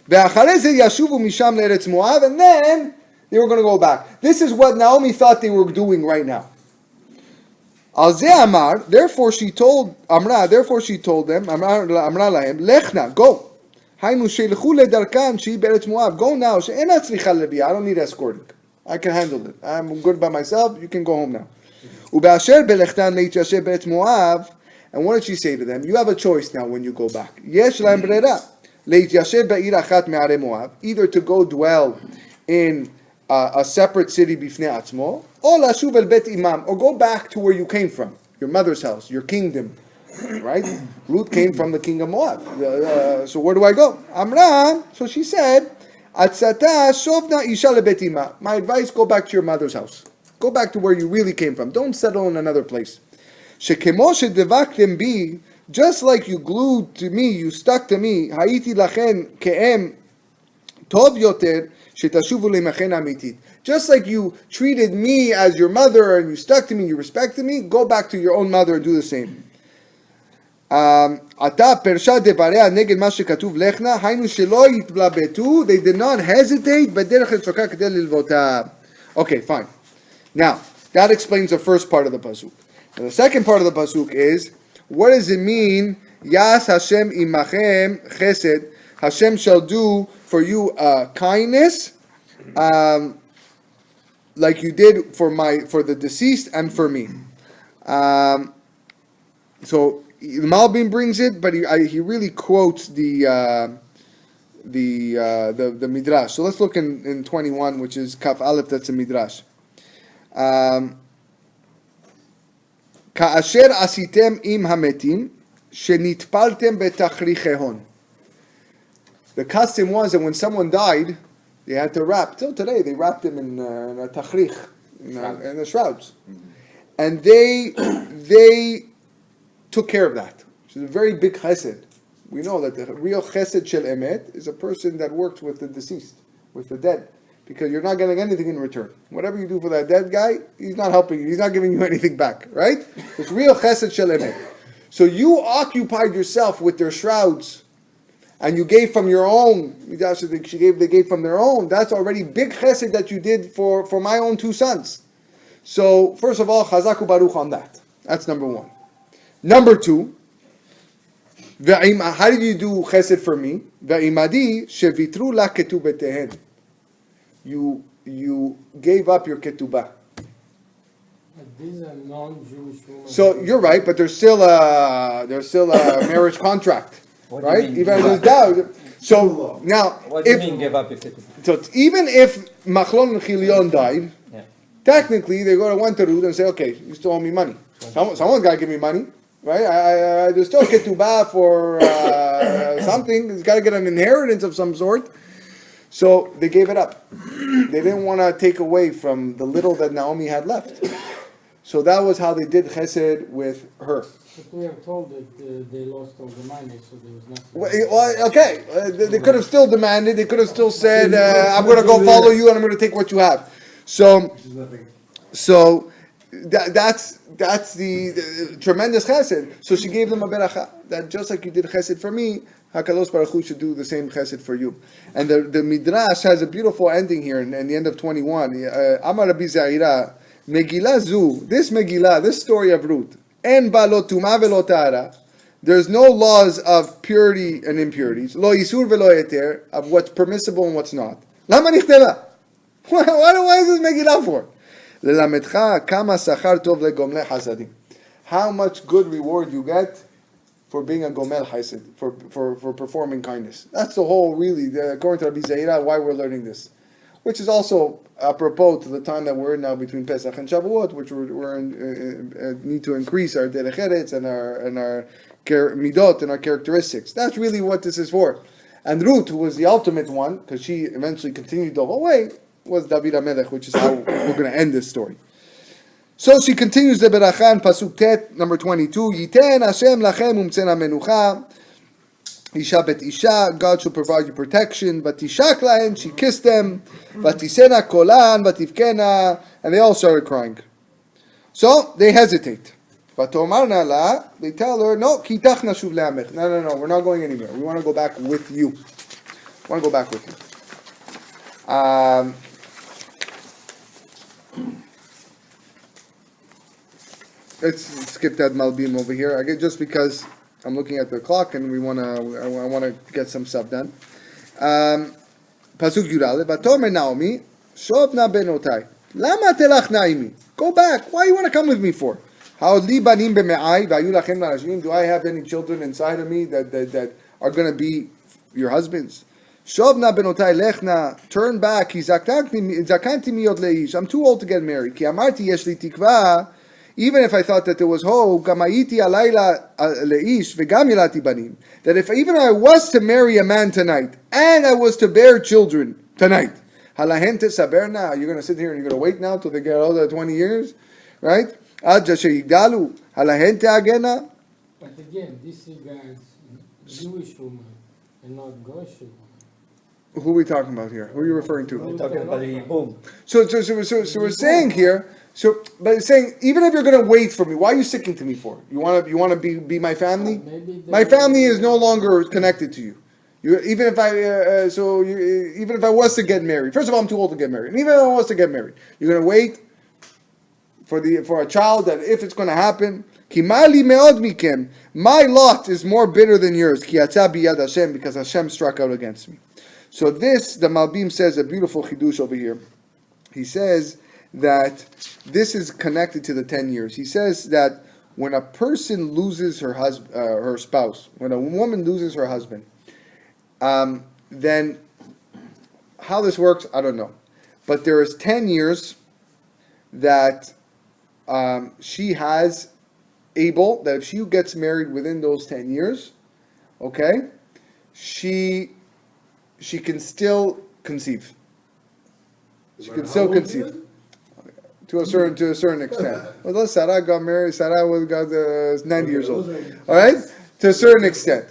Speaker 1: ואחרי זה ישובו משם לארץ מואב, and then they were going to go back. This is what Naomi thought they were doing right now. על זה אמר, therefore she told them, אמרה להם, לכנה, go. היינו שילכו לדרכן שהיא בארץ מואב. Go now, שאינה צריכה לוויה. I don't need escorting. I can handle it. I'm good by myself. You can go home now. ובאשר בלכתן להתיישב בארץ מואב, and what did she say to them? You have a choice now when you go back. יש להם ברירה. להתיישב בעיר אחת מערי מואב, either to go dwell in a separate city בפני עצמו, או לשוב אל בית אימם, or go back to where you came from, your mother's house, your kingdom. Right? Ruth came from the king of Moab. So where do I go? Amra, so she said, Atzata shovna isha lebet ima. My advice, go back to your mother's house. Go back to where you really came from. Don't settle in another place. Shekemo shedevaktem bi, just like you glued to me, you stuck to me, haiti lachen ke'em tov yoter shetashuvu leimachen amitit. Just like you treated me as your mother and you stuck to me, you respected me, go back to your own mother and do the same. עתה פרשה דבריה נגד מה שכתוב לכנה, היינו שלא יתלבטו, they did not hesitate בדרך רחוקה כדי ללוותה. Okay, fine. Now, that explains the first part of the pasuk. And the second part of the pasuk is, what does it mean, Yas Hashem imachem chesed, Hashem shall do for you kindness, like you did for the deceased and for me. So the Malbim brings it, but he really quotes the midrash. So let's look in 21, which is Kaf Aleph. That's a midrash. Ka'asher asitem im hametim shenitpaltem betachrichehon. The custom was that when someone died, they had to wrap. Till today, they wrapped them in a tachrich, in the shrouds, and they took care of that. Which is a very big chesed. We know that the real chesed shel emet is a person that works with the deceased, with the dead, because you're not getting anything in return. Whatever you do for that dead guy, he's not helping you. He's not giving you anything back, right? It's real chesed shel emet. So you occupied yourself with their shrouds, and you gave from your own. They gave from their own. That's already big chesed that you did for my own two sons. So first of all, chazaku baruch on that. That's number one. Number two, how did you do chesed for me? Ve'imadi shevitru la ketubetehen. You gave up your ketubah.
Speaker 5: These are non-Jewish women.
Speaker 1: So you're right, but there's still a marriage contract,
Speaker 2: What do you
Speaker 1: right?
Speaker 2: mean,
Speaker 1: Even
Speaker 2: give
Speaker 1: there's
Speaker 2: up?
Speaker 1: doubt. So now,
Speaker 2: What do you mean give up if it?
Speaker 1: so even if Machlon and Chilion died,
Speaker 2: Yeah.
Speaker 1: technically they go to one Terud and say, okay, you still owe me money. Someone's got to give me money. Right, there's still ketubah for something. He's got to get an inheritance of some sort. So they gave it up. They didn't want to take away from the little that Naomi had left. So that was how they did chesed with her.
Speaker 5: But we are told that they lost all the money, so there was nothing.
Speaker 1: Well, okay, they could have still demanded. They could have still said, "I'm going to go follow you, and I'm going to take what you have." So that's the tremendous chesed. So she gave them a beracha that just like you did chesed for me, Hakadosh Baruch Hu should do the same chesed for you. And the midrash has a beautiful ending here in the end of 21. Amar Rabbi Zaira, Megilah zu, this Megillah, this story of Ruth, en ba lo tuma velo tahara. There's no laws of purity and impurities. Lo yisur velo heter, of what's permissible and what's not. Lama nichteva? Why is this Megillah for? Lelamedcha kama sachar tov legomle hasadim. How much good reward you get for being a gomel hasad, for performing kindness. That's the whole, really, according to Rabbi Zaira, why we're learning this. Which is also apropos to the time that we're in now between Pesach and Shavuot, which need to increase our derech eretz and our midot and our characteristics. That's really what this is for. And Ruth, who was the ultimate one, because she eventually continued the whole way, was David HaMelech, which is how we're going to end this story. So she continues the beracha in Pasuk Tet, number 22. Yiten Hashem lachem umtzena menucha. Isha bet isha, God shall provide you protection. Vatishak lahen, she kissed them. Vatisena kolan, vativkena, and they all started crying. So they hesitate. Vatomarna la, they tell her, no, kitach nashuv le'amech. No, we're not going anywhere. We want to go back with you. We want to go back with you. Let's skip that Malbim over here. Just because I'm looking at the clock and I want to get some stuff done. Pasuk Yudale. Vatomer Naomi, Shovna benotai. Lama telach naimi. Go back. Why you want to come with me for? How li banim b'me'ai v'ayu lachem la'ashim. Do I have any children inside of me that are going to be your husbands? Shovna benotai lechna. Turn back. Zakanti miyot leish. I'm too old to get married. Ki amarti yesh li tikva. Even if I thought that there was hope, that if even I was to marry a man tonight, and I was to bear children tonight, you're going to sit here and you're going to wait now till they get older 20 years, right? But again,
Speaker 5: this is God's Jewish woman and not Gosh woman.
Speaker 1: Who are we talking about here? Who are you referring to?
Speaker 2: We're talking about the boom.
Speaker 1: So we're saying here. But it's saying, even if you're going to wait for me, why are you sticking to me for? You want to be my family? My family is no longer connected to you. Even if I was to get married, first of all, I'm too old to get married. And even if I was to get married, you're going to wait for a child that if it's going to happen. My lot is more bitter than yours. Because Hashem struck out against me. So this, the Malbim says, a beautiful chidush over here. He says that this is connected to the 10 years. He says that when a person loses her spouse, when a woman loses her husband, then how this works, I don't know. But there is 10 years that she has able, that if she gets married within those 10 years, okay, she can still conceive. She can still conceive. To a certain extent. Well, Sarah got married. Sarah got 90 years old. All right, to a certain extent.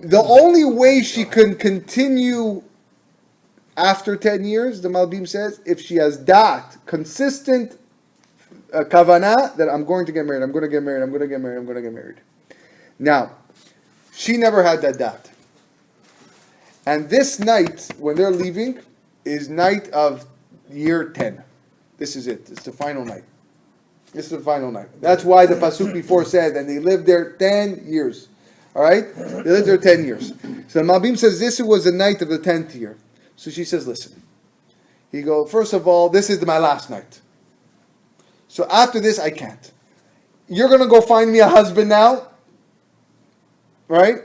Speaker 1: The only way she can continue after 10 years, the Malbim says, if she has that consistent kavanah that I'm going to get married, I'm going to get married, I'm going to get married, I'm going to get married. Now, she never had that dat. And this night, when they're leaving, is night of year 10. This is it. It's the final night. This is the final night. That's why the Pasuk before said, and they lived there 10 years. All right? They lived there 10 years. So the Malbim says this was the night of the 10th year. So she says, listen. He goes, first of all, this is my last night. So after this, I can't. You're going to go find me a husband now. Right?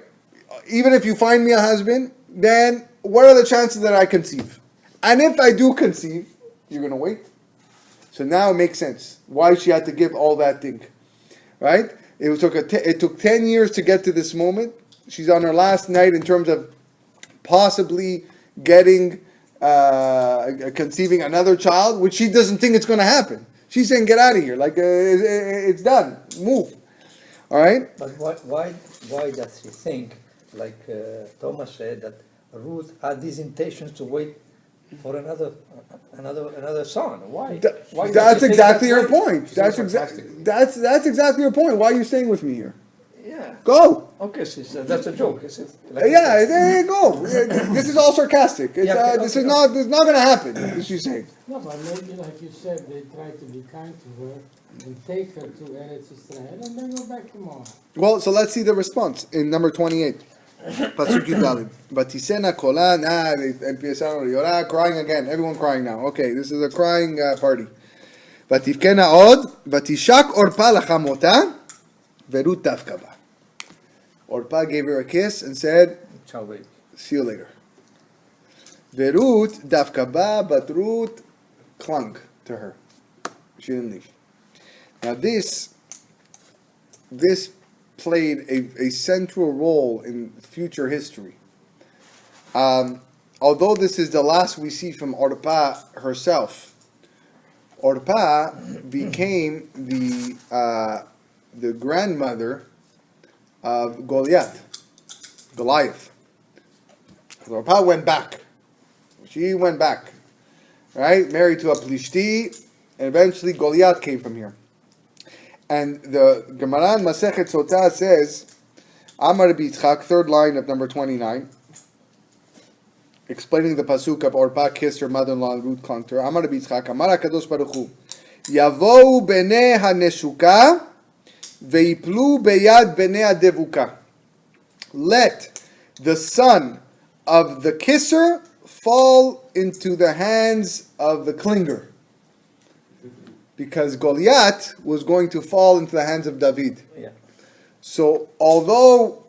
Speaker 1: Even if you find me a husband, then what are the chances that I conceive? And if I do conceive, you're going to wait. So now it makes sense why she had to give all that thing, right? It took 10 years to get to this moment. She's on her last night in terms of possibly getting, conceiving another child, which she doesn't think it's going to happen. She's saying, get out of here. Like, it's done. Move. All right?
Speaker 2: But why does she think, like Thomas said, that Ruth had these intentions to wait for another son. Why? Why
Speaker 1: That's
Speaker 2: does he take
Speaker 1: exactly
Speaker 2: that
Speaker 1: your
Speaker 2: way?
Speaker 1: point. That's exactly your point. Why are you staying with me here?
Speaker 2: Yeah.
Speaker 1: Go.
Speaker 2: Okay, sister, that's a joke. Is it?
Speaker 1: Yeah, there you go. This is all sarcastic. It's,
Speaker 2: Yeah, okay,
Speaker 1: this
Speaker 2: okay,
Speaker 1: is not going to happen. This is she's saying.
Speaker 5: No, but maybe like you said, they try to be kind to her and take her to Eretz Israel and then go back to Moab.
Speaker 1: Well, so let's see the response in number 28. Pasuk Yudalid. Batisena kola empezaron a llorar, crying again. Everyone crying now. Okay, this is a crying party. Vatifkena od, vatishak orpa lachamota, verut tafka ba. Orpa gave her a kiss and said,
Speaker 2: Ciao, baby.
Speaker 1: see you later. Verut dafka ba, but Ruth clung to her. She didn't leave. Now this played a central role in future history. Although this is the last we see from Orpa herself, Orpa became the grandmother of Goliath. Orpa went back. She went back, right? Married to a Plishti, and eventually Goliath came from here. And the Gemara in Masechet Sotah says, Amar Rabbi Yitzchak, third line of number 29, explaining the pasuk of Orpa kissed her mother-in-law and Ruth clung to her. Amar Rabbi Yitzchak, Amar HaKadosh Baruch Hu, Yavou b'nei haneshuka ve'iplu beyad b'nei hadevuka. Let the son of the kisser fall into the hands of the clinger. Because Goliath was going to fall into the hands of David.
Speaker 2: Yeah.
Speaker 1: So although,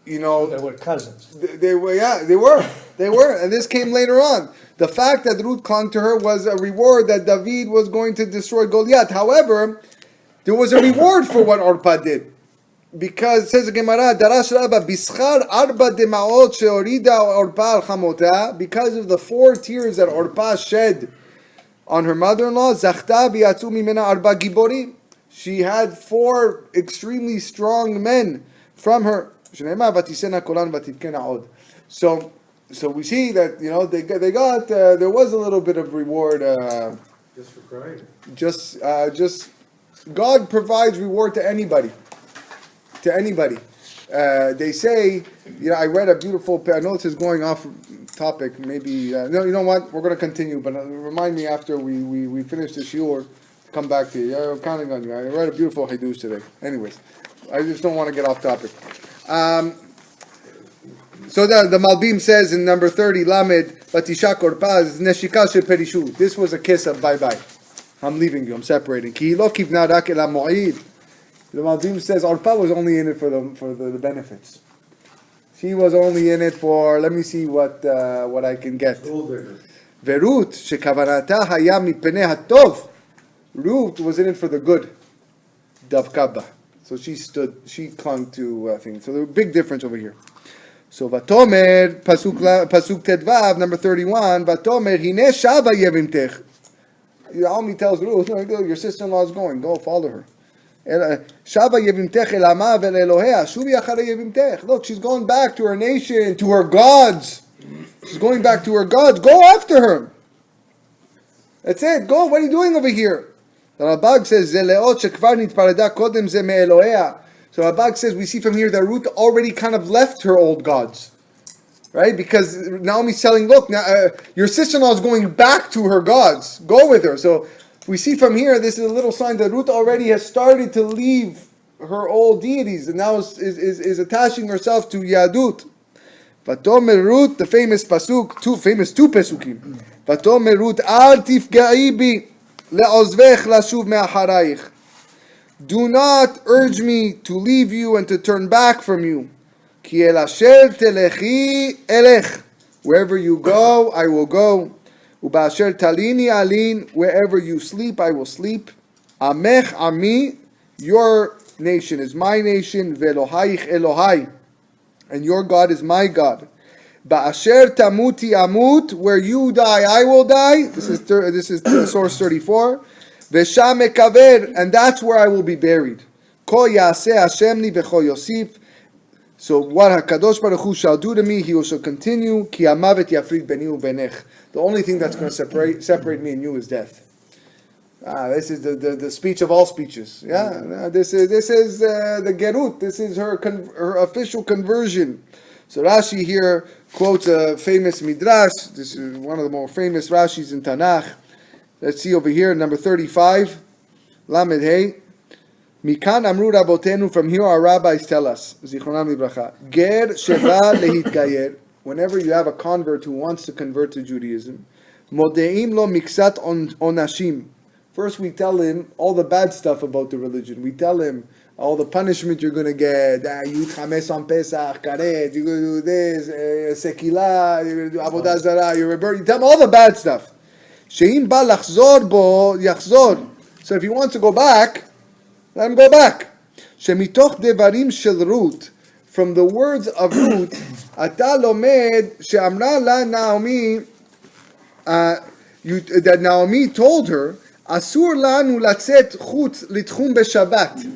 Speaker 2: They were cousins.
Speaker 1: they were, and this came later on. The fact that Ruth clung to her was a reward that David was going to destroy Goliath. However, there was a reward for what Orpa did. Because, says the Gemara, Darash Rabba, Bischar arba demaot sheorida Orpa al chamota, because of the 4 tears that Orpa shed on her mother-in-law, Zachta biyatzu mimena arba giborim. She had 4 extremely strong men from her. So we see that they got there was a little bit of reward.
Speaker 3: Just for crying.
Speaker 1: Just God provides reward to anybody. To anybody. They say, I read a beautiful. I know this is going off topic. Maybe no. You know what? We're going to continue, but remind me after we finish the shiur. Come back to you. I'm counting on you. I read a beautiful hidush today. Anyways, I just don't want to get off topic. So the Malbim says in number 30, Lamed Batishak Orpaz Neshika Sheperishu. This was a kiss of bye bye. I'm leaving you. I'm separating. Ki lo kivna rak ela mo'id. The Malbim says Orpa was only in it for the benefits. She was only in it for, let me see what I can get. Verut shekavanata haya mipnei hatov. Ruth was in it for the good. Davkaba. So she clung to things. So there's a big difference over here. So Vatomer, Pasuk Tedvav, number 31, Vatomer, Hine Shava Yevimtech. Naomi tells Ruth, your sister-in-law is going, go follow her. Shava Yevimtech elama vel Elohea, Shuvi achare Yevimtech. Look, she's going back to her nation, to her gods. She's going back to her gods. Go after her. That's it. Go. What are you doing over here? The Rabag says, Zeleot shekvar nitpareda kodem ze me Elohea. So Rabag says, we see from here that Ruth already kind of left her old gods. Right? Because Naomi's telling, look, now, your sister-in-law is going back to her gods. Go with her. So we see from here, this is a little sign that Ruth already has started to leave her old deities and now is attaching herself to Yadut. Vatomer Ruth, the famous pasuk, two pesukim. Vatomer Ruth, al tifga'i bi le'ozvech lashuv me'acharayich. Do not urge me to leave you and to turn back from you. Ki el asher telechi elech. Wherever you go, I will go. Ubasher talini alin. Wherever you sleep, I will sleep. Amech ami. Your nation is my nation. Ve'elohayich Elohai. And your God is my God. Ba'asher tamuti amut. Where you die, I will die. This is source 34. V'sham mekaver, and that's where I will be buried. Ko yaseh Hashem li v'cho yosif. So what HaKadosh Baruch Hu shall do to me, he shall continue. Ki hamavet yafrid beni ubenech. The only thing that's going to separate me and you is death. This is the speech of all speeches. Yeah, this is the gerut. This is her official conversion. So Rashi here quotes a famous midrash. This is one of the more famous Rashis in Tanakh. Let's see over here, number 35, Lamed Hey. Mikan amru rabotenu, from here our rabbis tell us, Zichronam Libracha, Ger sheba lehitgayer, whenever you have a convert who wants to convert to Judaism, modeim lo miksat onashim. First we tell him all the bad stuff about the religion. We tell him all the punishment you're going to get, you chames on Pesach, karet, you're going to do this, sekila, you're going to do avodah zarah, you're rebel. You tell him all the bad stuff. Sheim ba lachzor bo yachzor. So if he wants to go back, let him go back. Shemitoch devarim shel Rut, from the words of Rut, ata lomed she'amra la Naomi, that Naomi told her, asur lanu latzet chutz litchum b'Shabbat.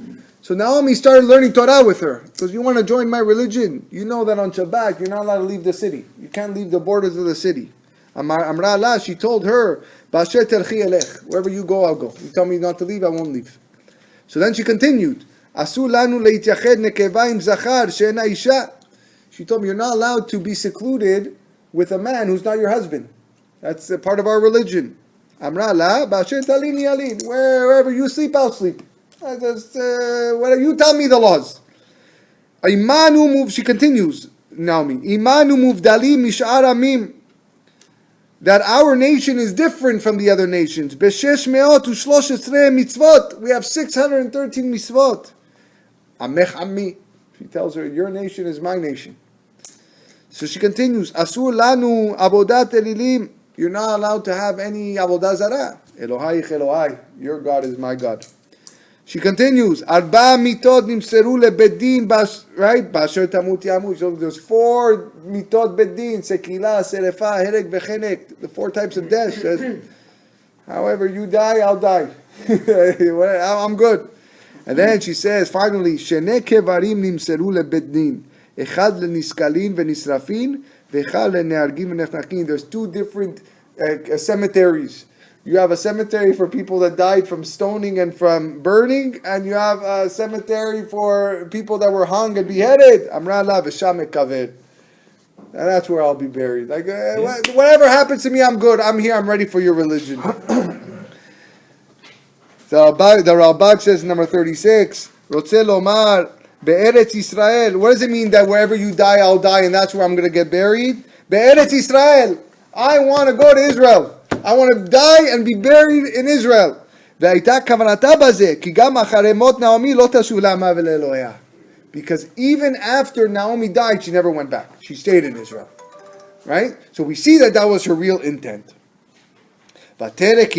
Speaker 1: So Naomi started learning Torah with her, because you want to join my religion. You know that on Shabbat you're not allowed to leave the city. You can't leave the borders of the city. Amra la, she told her, Basher terchi elech, wherever you go, I'll go. You tell me not to leave, I won't leave. So then she continued, Asu lanu leitiyached nekeva im zachar she'ena isha. She told me, you're not allowed to be secluded with a man who's not your husband. That's a part of our religion. Amra la, Basher talini alin, wherever you sleep, I'll sleep. Whatever you tell me the laws. Imanu move. She continues, Naomi. Imanu muvdalim mish'ar amim. That our nation is different from the other nations. Beshesh meot u'shlosh esrei mitzvot. We have 613 mitzvot. Amech ami. She tells her, your nation is my nation. So she continues, Asur lanu avodat elilim. You're not allowed to have any avodah zarah. Elohai Elohai. Your God is my God. She continues, Arba mitot nimseru lebedin, right? Basher tamut yamu. So there's 4 mitot bedin, sekila, serefa, herek, vechenek, the 4 types of death. Says, however you die, I'll die. I'm good. And then she says, finally, shene kevarim nimseru lebedin, echad leniskalin venisrafin, vechad leneargim venechnakin. There's 2 different cemeteries. You have a cemetery for people that died from stoning and from burning, and you have a cemetery for people that were hung and beheaded. Amra la v'shamek kaved. And that's where I'll be buried. Like, whatever happens to me, I'm good. I'm here. I'm ready for your religion. The Ralbag says, number 36, Rotze lomar be'eretz Yisrael. What does it mean that wherever you die, I'll die, and that's where I'm going to get buried? Be'eretz Yisrael. I want to go to Israel. I want to die and be buried in Israel. Because even after Naomi died, she never went back. She stayed in Israel. Right? So we see that that was her real intent. Number 37,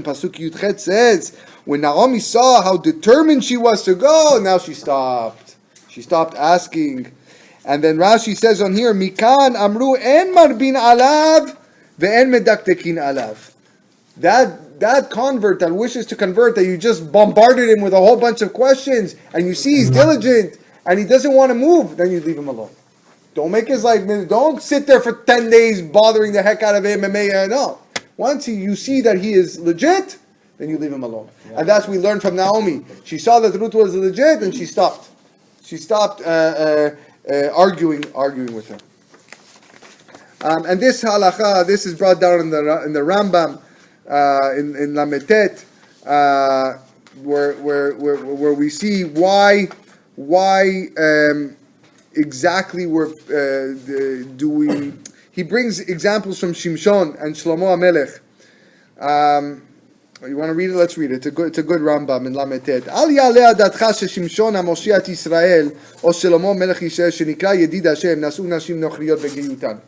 Speaker 1: Pasuk Yudchet says, when Naomi saw how determined she was to go, now she stopped. She stopped asking. And then Rashi says on here, Mikan amru en marbin alav ve'en medaktekin alav. That convert that wishes to convert, that you just bombarded him with a whole bunch of questions, and you see he's diligent and he doesn't want to move, then you leave him alone. Don't make his life. Don't sit there for 10 days bothering the heck out of him. No. Once you see that he is legit, then you leave him alone. Yeah. And that's what we learned from Naomi. She saw that Ruth was legit, and she stopped. She stopped. Arguing with her, and this halacha, this is brought down in the Rambam in Lametet, where we see why exactly do we. He brings examples from Shimshon and Shlomo HaMelech. You want to read it? Let's read it. It's a good Rambam in Lametet. Al ya'aleh adatcha sheshimshon hamoshiach Yisrael o Shlomo melech Yisrael shenikra yedid Hashem nasu nashim nochriyot v'geyutan.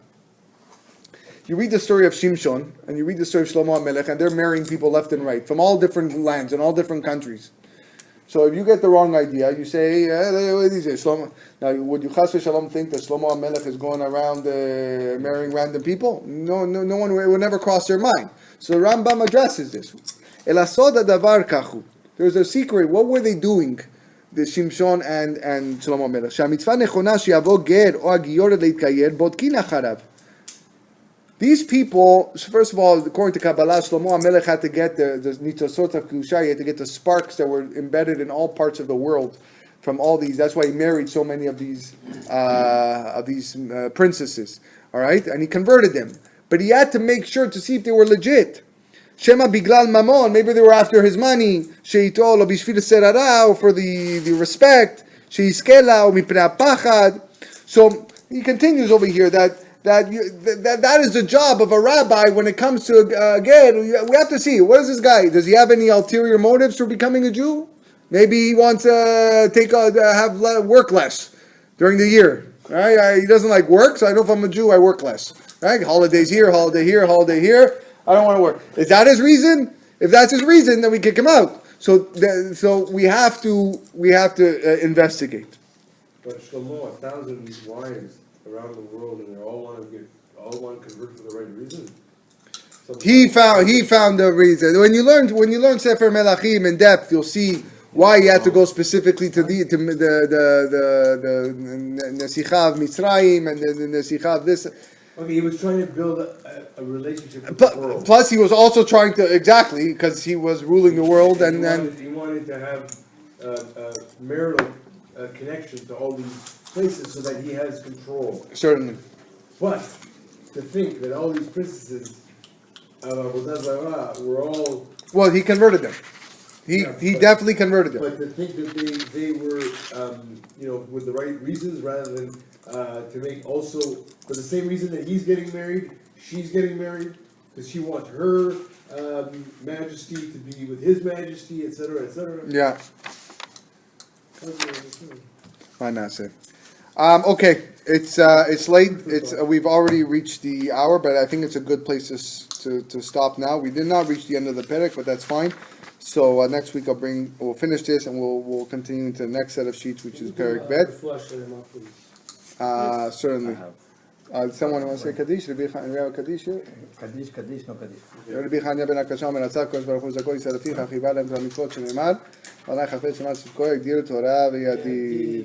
Speaker 1: You read the story of Shimshon and you read the story of Shlomo HaMelech, and they're marrying people left and right from all different lands and all different countries. So if you get the wrong idea, you say, Shlomo. Now, would you chas v'shalom think that Shlomo HaMelech is going around marrying random people? No one would never cross their mind. So the Rambam addresses this. Elasod hadavar kachu. There's a secret. What were they doing? The Shimshon and Shlomo Melech. שהמצווה נכונה שיבוא גר או הגיורת להתגייר, בודקין אחריו. These people, first of all, according to Kabbalah, Shlomo HaMelech had to get the nitzosot of Kedusha. He had to get the sparks that were embedded in all parts of the world from all these. That's why he married so many of these princesses. All right, and he converted them, but he had to make sure to see if they were legit. Shema biglal mamon, maybe they were after his money. Sheito lo bishvil serara, or for the respect. Sheiskela o mipnei pachad. So he continues over here that is the job of a rabbi when it comes to again. We have to see, what is this guy? Does he have any ulterior motives for becoming a Jew? Maybe he wants to have work less during the year. Right? He doesn't like work, so I know if I'm a Jew, I work less. Right? Holidays here, holiday here, holiday here. I don't want to work. Is that his reason? If that's his reason, then we kick him out. So we have to investigate.
Speaker 3: But Shlomo, 1,000 wives around the world, and they all want to convert for the right reason.
Speaker 1: He found the reason. When you learn Sefer Melachim in depth, you'll see why he had to go specifically to the Nesicha of Mitzrayim and the Nesicha of this.
Speaker 3: Okay, he was trying to build a relationship with the world.
Speaker 1: Plus, he was also trying to because he was ruling the world, and then
Speaker 3: he wanted to have a marital connection to all these places so that he has control.
Speaker 1: Certainly.
Speaker 3: But to think that all these princesses were all...
Speaker 1: Well, he converted them. He definitely converted them.
Speaker 3: But to think that they were, with the right reasons rather than to make also, for the same reason that he's getting married, she's getting married, because she wants her majesty to be with his majesty, etc., etc.
Speaker 1: Yeah. Why not say? Okay, it's late. We've already reached the hour, but I think it's a good place to stop now. We did not reach the end of the Perek, but that's fine. So next week we'll finish this and we'll continue into the next set of sheets, which is Perek Bet. Certainly. Someone wants to say Kaddish? We have a Kaddish here?
Speaker 2: Kaddish, no Kaddish.
Speaker 1: רבי חניה בן הקשה מנצח הקדוש ברוך הוא זכו ישראל לפיך חיבה להם את המצוות שנאמר ועלי חפץ שמע צדקו יגדיר תורה וידיד